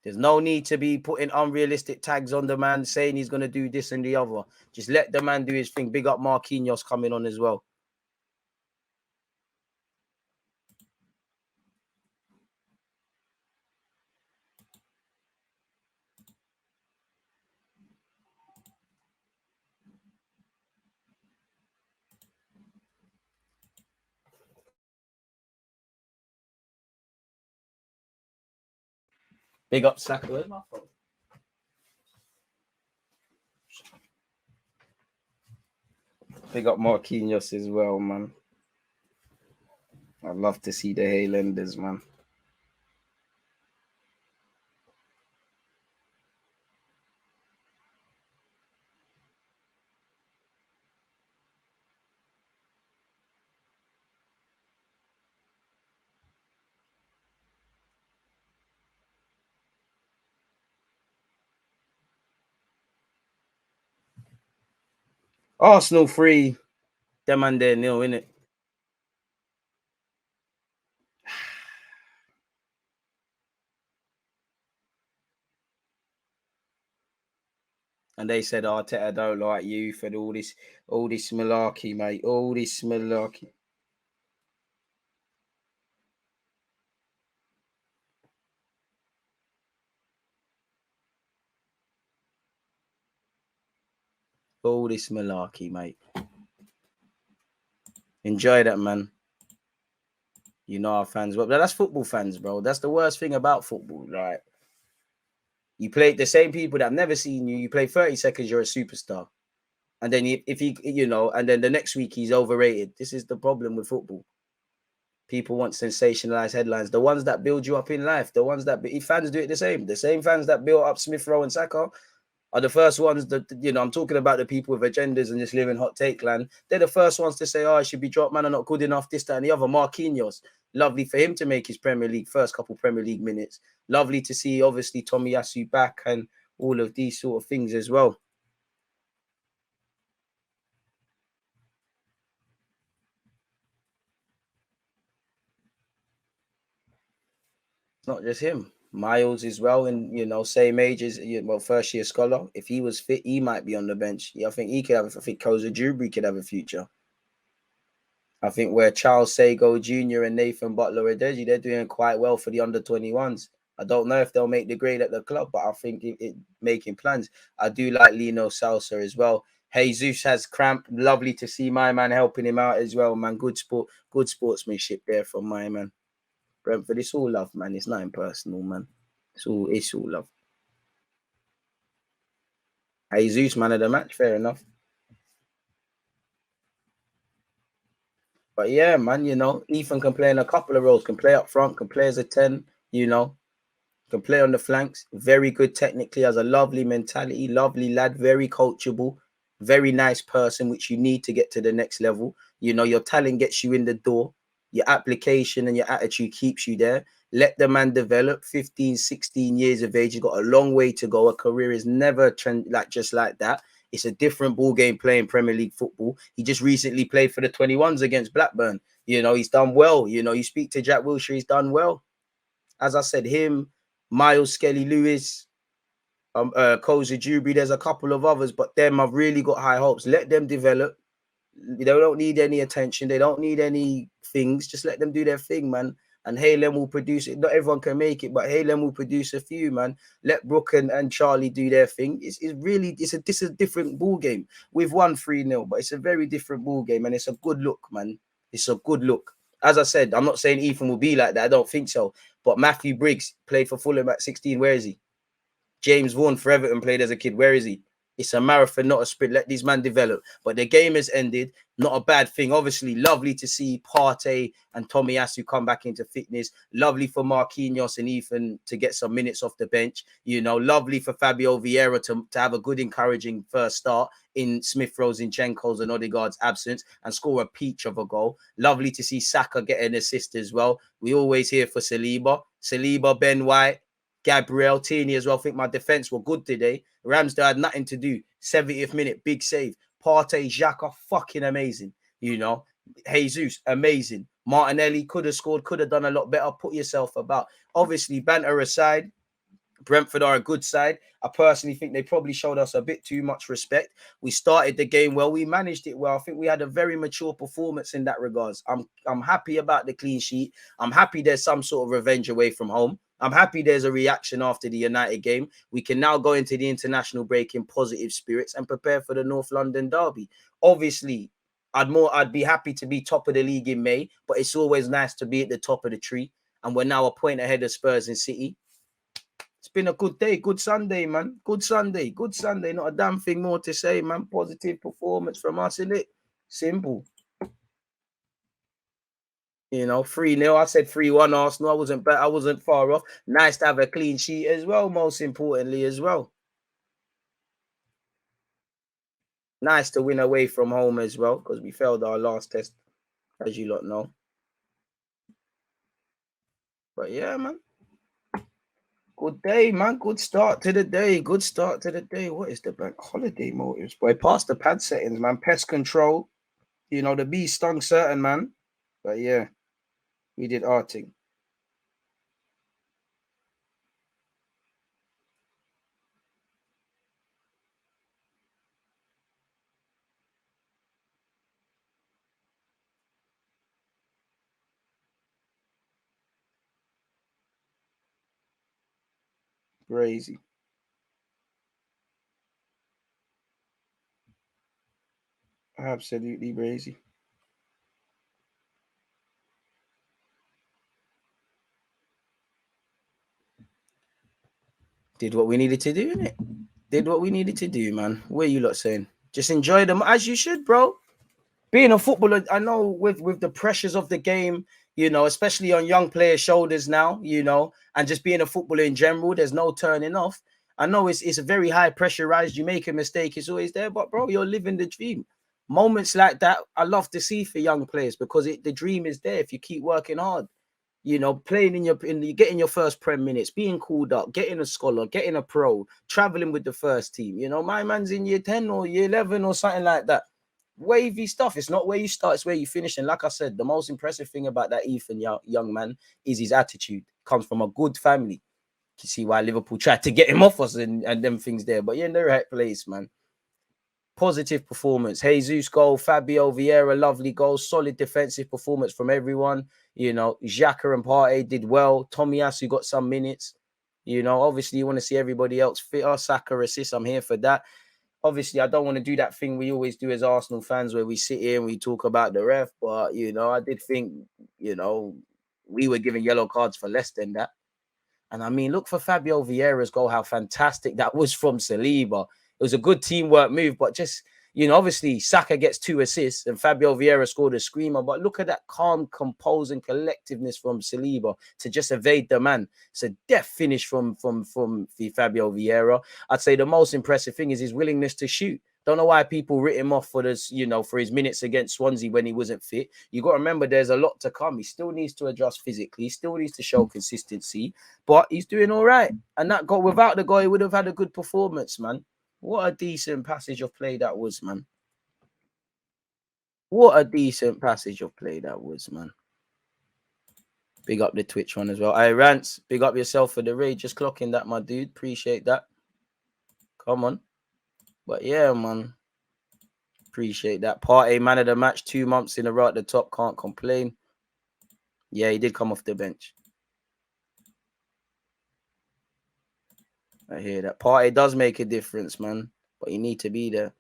There's no need to be putting unrealistic tags on the man, saying he's going to do this and the other. Just let the man do his thing. Big up Marquinhos coming on as well. Big up Xhaka. Where's my phone? Big up Marquinhos as well, man. I'd love to see the Highlanders, man. Arsenal 3, them and their 0, innit? And they said Arteta don't like youth and all this malarkey, mate. All this malarkey. All this malarkey, mate. Enjoy that, man. You know our fans, but that's football fans, bro. That's the worst thing about football, right? You play the same people that have never seen you. You play 30 seconds, you're a superstar. And then if he, and then the next week he's overrated. This is the problem with football. People want sensationalized headlines. The ones that build you up in life, the ones that fans do it the same. The same fans that built up Smith Rowe and Xhaka are the first ones that, I'm talking about the people with agendas and just live in hot take land. They're the first ones to say, oh, I should be dropped, man, I'm not good enough, this, that, and the other. Marquinhos, lovely for him to make his first couple Premier League minutes. Lovely to see, obviously, Tomiyasu back and all of these sort of things as well. It's not just him. Miles as well, and same age as first year scholar. If he was fit, he might be on the bench. Yeah, I think he could have. I think Koza Dewberry could have a future. I think where Charles Sago Jr. and Nathan Butler Adeji, they're doing quite well for the under-21s. I don't know if they'll make the grade at the club, but I think it making plans. I do like Lino Salsa as well. Jesus has cramp. Lovely to see my man helping him out as well, man. Good sportsmanship there from my man. Brentford, it's all love, man. It's not impersonal, man. It's all love. Jesus, man of the match, fair enough. But yeah, man, Ethan can play in a couple of roles. Can play up front, can play as a 10, can play on the flanks. Very good technically, has a lovely mentality, lovely lad, very coachable, very nice person, which you need to get to the next level. Your talent gets you in the door. Your application and your attitude keeps you there. Let the man develop. 15, 16 years of age. He's got a long way to go. A career is never just like that. It's a different ball game playing Premier League football. He just recently played for the 21s against Blackburn. He's done well. You speak to Jack Wilshere, he's done well. As I said, him, Miles Skelly Lewis, Koza Dewberry, there's a couple of others, but them I've really got high hopes. Let them develop. They don't need any attention. They don't need any things. Just let them do their thing, man. And Haaland will produce it. Not everyone can make it, but Haaland will produce a few, man. Let Brooke and Charlie do their thing. It's a different ball game. We've won 3-0, but it's a very different ball game, and it's a good look, man. It's a good look. As I said, I'm not saying Ethan will be like that. I don't think so. But Matthew Briggs played for Fulham at 16. Where is he? James Vaughan for Everton played as a kid. Where is he? It's a marathon, not a sprint. Let these men develop. But the game has ended. Not a bad thing. Obviously, lovely to see Partey and Tomiyasu come back into fitness. Lovely for Marquinhos and Ethan to get some minutes off the bench. Lovely for Fabio Vieira to have a good, encouraging first start in Smith Rowe, Zinchenko's and Odegaard's absence and score a peach of a goal. Lovely to see Saka get an assist as well. We always hear for Saliba, Ben White, Gabriel, Tierney as well. I think my defense were good today. Ramsdale had nothing to do. 70th minute, big save. Partey, Xhaka, fucking amazing. Jesus, amazing. Martinelli could have scored, could have done a lot better. Put yourself about. Obviously, banter aside, Brentford are a good side. I personally think they probably showed us a bit too much respect. We started the game well. We managed it well. I think we had a very mature performance in that regards. I'm happy about the clean sheet. I'm happy there's some sort of revenge away from home. I'm happy there's a reaction after the United game. We can now go into the international break in positive spirits and prepare for the North London derby. Obviously, I'd be happy to be top of the league in May, but it's always nice to be at the top of the tree. And we're now a point ahead of Spurs and City. It's been a good day, good Sunday, man. Good Sunday, good Sunday. Not a damn thing more to say, man. Positive performance from us, innit? Simple. 3-0. I said 3-1 Arsenal. I wasn't bad. I wasn't far off. Nice to have a clean sheet as well, most importantly, as well. Nice to win away from home as well, because we failed our last test, as you lot know. But yeah, man. Good day, man. Good start to the day. Good start to the day. What is the bank holiday motives? Boy, past the pad settings, man. Pest control. The bee stung certain, man. But yeah, we did our thing. Crazy. Absolutely crazy. Did what we needed to do, innit? Did what we needed to do, man. What are you lot saying? Just enjoy them as you should, bro. Being a footballer, I know with the pressures of the game, especially on young players' shoulders now, and just being a footballer in general, there's no turning off. I know it's a very high pressurized. You make a mistake, it's always there, but bro, you're living the dream. Moments like that, I love to see for young players because the dream is there if you keep working hard. Playing getting your first Prem minutes, being called up, getting a scholar, getting a pro, traveling with the first team. My man's in year 10 or year 11 or something like that. Wavy stuff. It's not where you start, it's where you finish. And like I said, the most impressive thing about that Ethan young man is his attitude. Comes from a good family. You see why Liverpool tried to get him off us and them things there. But you're in the right place, man. Positive performance. Jesus goal, Fabio Vieira, lovely goal, solid defensive performance from everyone. Xhaka and Partey did well. Tomiyasu got some minutes. Obviously you want to see everybody else fit. Saka assist. I'm here for that. Obviously, I don't want to do that thing we always do as Arsenal fans where we sit here and we talk about the ref. But, I did think, we were giving yellow cards for less than that. And I mean, look for Fabio Vieira's goal, how fantastic that was from Saliba. It was a good teamwork move, but just, obviously Saka gets 2 assists and Fabio Vieira scored a screamer. But look at that calm, compose and collectiveness from Saliba to just evade the man. It's a death finish from Fabio Vieira. I'd say the most impressive thing is his willingness to shoot. Don't know why people writ him off for this, for his minutes against Swansea when he wasn't fit. You got to remember there's a lot to come. He still needs to adjust physically. He still needs to show consistency, but he's doing all right. And that goal, without the goal, he would have had a good performance, man. What a decent passage of play that was, man. What a decent passage of play that was, man. Big up the Twitch one as well. Hey, Rants, big up yourself for the raid. Just clocking that, my dude. Appreciate that. Come on. But yeah, man. Appreciate that. Partey, man of the match, 2 months in a row at the top. Can't complain. Yeah, he did come off the bench. I hear that. Partey does make a difference, man. But you need to be there.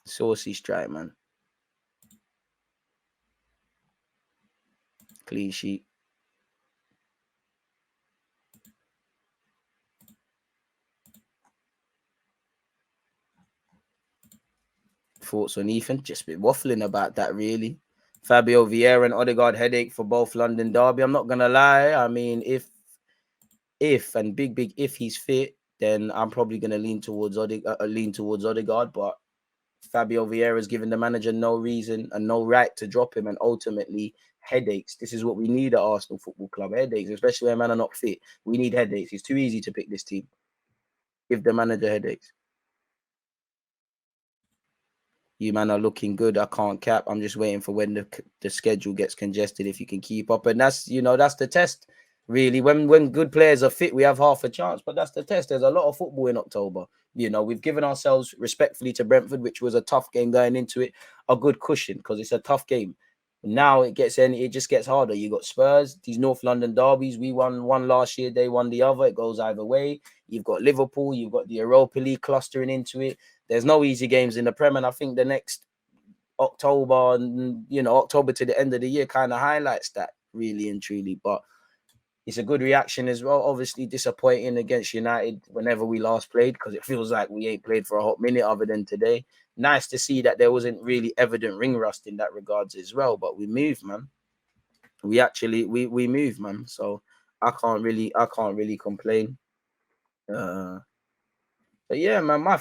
Saucy strike, man. Clean sheet. Thoughts on Ethan? Just been waffling about that, really. Fabio Vieira and Odegaard headache for both London derby. I'm not gonna lie. I mean, if and big if he's fit, then I'm probably gonna lean towards Odegaard. But Fabio Vieira has given the manager no reason and no right to drop him, and ultimately headaches. This is what we need at Arsenal Football Club: headaches, especially when men are not fit. We need headaches. It's too easy to pick this team. Give the manager headaches. You man are looking good. I can't cap. I'm just waiting for when the schedule gets congested. If you can keep up, and that's the test. Really, when good players are fit, we have half a chance. But that's the test. There's a lot of football in October. We've given ourselves respectfully to Brentford, which was a tough game going into it, a good cushion because it's a tough game. Now it just gets harder. You got Spurs, these North London derbies. We won one last year, they won the other. It goes either way. You've got Liverpool, you've got the Europa League clustering into it. There's no easy games in the Prem, and I think the next October, October to the end of the year kind of highlights that really and truly. But it's a good reaction as well. Obviously disappointing against United whenever we last played because it feels like we ain't played for a hot minute other than today. Nice to see that there wasn't really evident ring rust in that regards as well. But we moved, man. We moved, man. So I can't really complain. But yeah, man, my